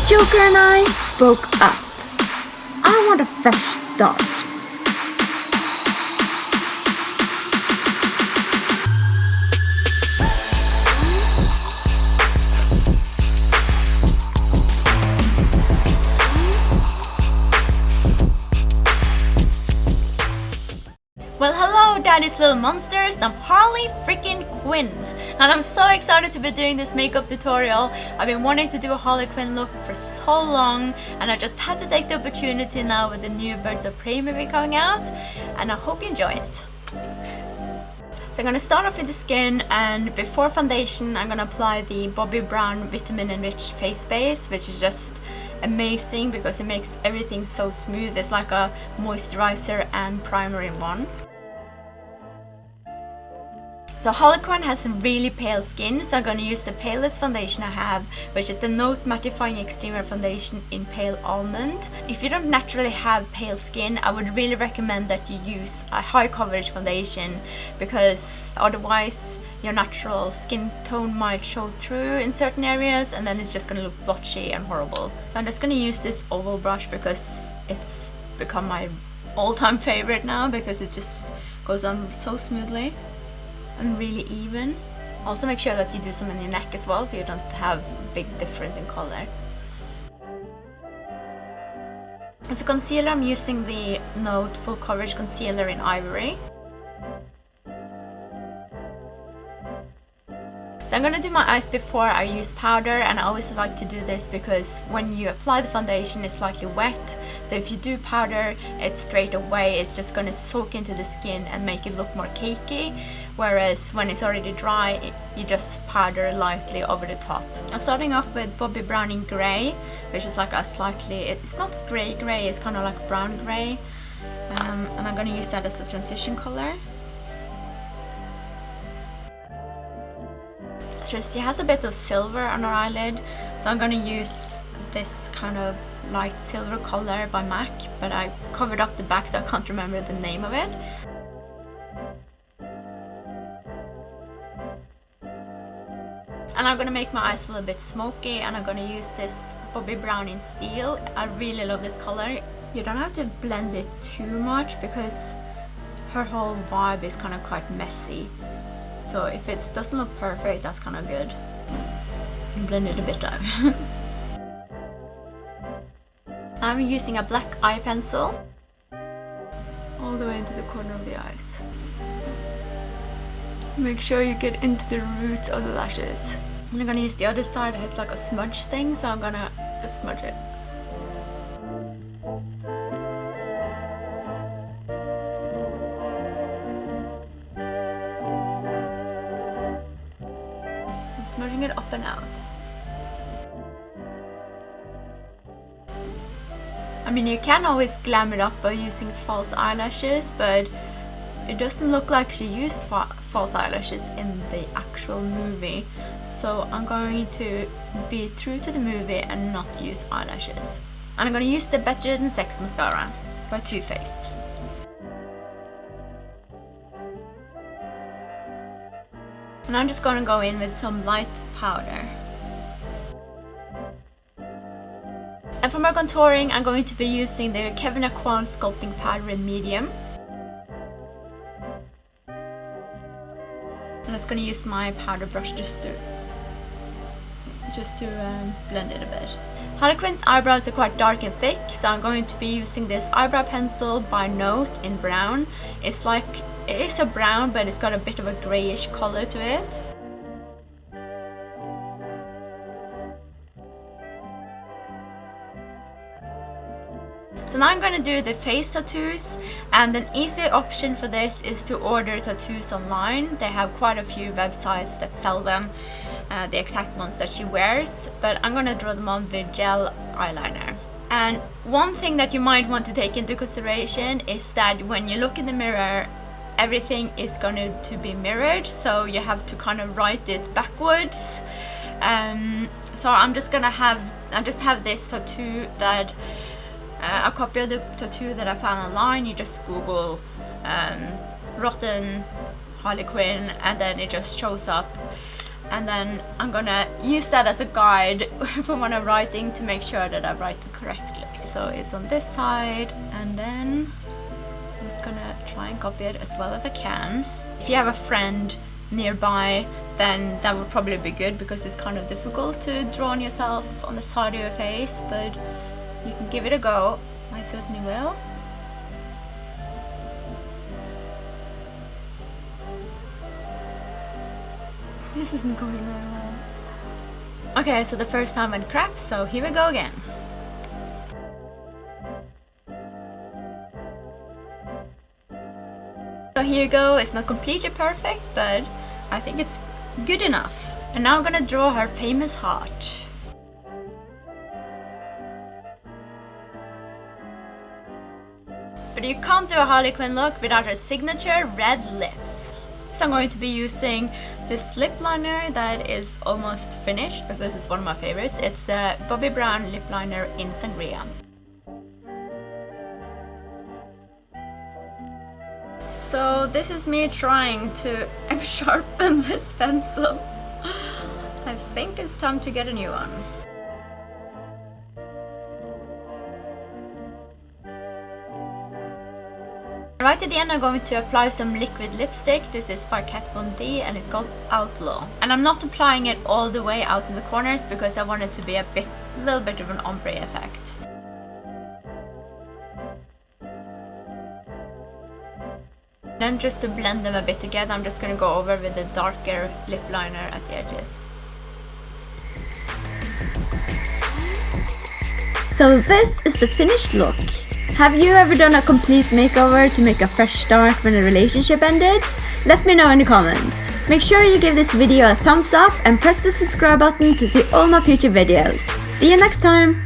Joker and I broke up. I want a fresh start. Well, hello daddy's little monsters, I'm Harley freaking Quinn and I'm so excited to be doing this makeup tutorial. I've been wanting to do a Harley Quinn look for so long and I just had to take the opportunity now with the new Birds of Prey movie coming out, and I hope you enjoy it. So I'm going to start off with the skin, and before foundation I'm going to apply the Bobbi Brown Vitamin Enriched face base, which is just amazing because it makes everything so smooth. It's like a moisturizer and primer in one. So Harley Quinn has really pale skin, so I'm going to use the palest foundation I have, which is the Note Mattifying Extreme Foundation in Pale Almond. If you don't naturally have pale skin, I would really recommend that you use a high coverage foundation, because otherwise your natural skin tone might show through in certain areas and then it's just going to look blotchy and horrible. So I'm just going to use this oval brush because it's become my all-time favorite now, because it just goes on so smoothly and really even. Also make sure that you do some in your neck as well, so you don't have big difference in color. As a concealer, I'm using the Note Full Coverage Concealer in Ivory. So I'm gonna do my eyes before I use powder, and I always like to do this because when you apply the foundation it's slightly wet. So if you do powder it straight away, it's just gonna soak into the skin and make it look more cakey. Whereas when it's already dry, you just powder lightly over the top. I'm starting off with Bobbi Brown in Grey, which is like a slightly, it's not grey, it's kind of like brown grey. And I'm gonna use that as the transition color. She has a bit of silver on her eyelid, so I'm going to use this kind of light silver color by MAC, but I covered up the back so I can't remember the name of it. And I'm going to make my eyes a little bit smoky, and I'm going to use this Bobbi Brown in Steel. I really love this color. You don't have to blend it too much because her whole vibe is kind of quite messy. So if it doesn't look perfect, that's kind of good. And blend it a bit out. I'm using a black eye pencil all the way into the corner of the eyes. Make sure you get into the roots of the lashes. And I'm gonna use the other side that has like a smudge thing, so I'm gonna just smudge it. Smudging it up and out. I mean, you can always glam it up by using false eyelashes, but it doesn't look like she used false eyelashes in the actual movie. So I'm going to be true to the movie and not use eyelashes. And I'm going to use the Better Than Sex mascara by Too Faced. And I'm just going to go in with some light powder. And for my contouring, I'm going to be using the Kevyn Sculpting powder in medium. I'm just going to use my powder brush just to blend it a bit. Harley Quinn's eyebrows are quite dark and thick, so I'm going to be using this eyebrow pencil by Note in brown. It is a brown, but it's got a bit of a grayish color to it. So now I'm going to do the face tattoos, and an easy option for this is to order tattoos online. They have quite a few websites that sell them, the exact ones that she wears, but I'm going to draw them on with gel eyeliner. And one thing that you might want to take into consideration is that when you look in the mirror, everything is going to be mirrored, so you have to kind of write it backwards. So I just have this tattoo that a copy of the tattoo that I found online. You just Google rotten Harley Quinn and then it just shows up. and then I'm gonna use that as a guide for when I'm writing to make sure that I write it correctly. So it's on this side, and then I'm just gonna try and copy it as well as I can. If you have a friend nearby, then that would probably be good, because it's kind of difficult to draw on yourself on the side of your face, but you can give it a go. I certainly will. This isn't going very well. Okay, so the first time went crap, so here we go again. So here you go. It's not completely perfect, but I think it's good enough. And now I'm gonna draw her famous heart. But you can't do a Harley Quinn look without her signature red lips. So I'm going to be using this lip liner that is almost finished, because it's one of my favorites. It's a Bobbi Brown lip liner in Sangria. So this is me trying to sharpen this pencil. I think it's time to get a new one. Right at the end I'm going to apply some liquid lipstick. This is by Kat Von D and it's called Outlaw. And I'm not applying it all the way out in the corners, because I want it to be a little bit of an ombre effect. Then just to blend them a bit together, I'm just going to go over with the darker lip liner at the edges. So this is the finished look. Have you ever done a complete makeover to make a fresh start when a relationship ended? Let me know in the comments. Make sure you give this video a thumbs up and press the subscribe button to see all my future videos. See you next time!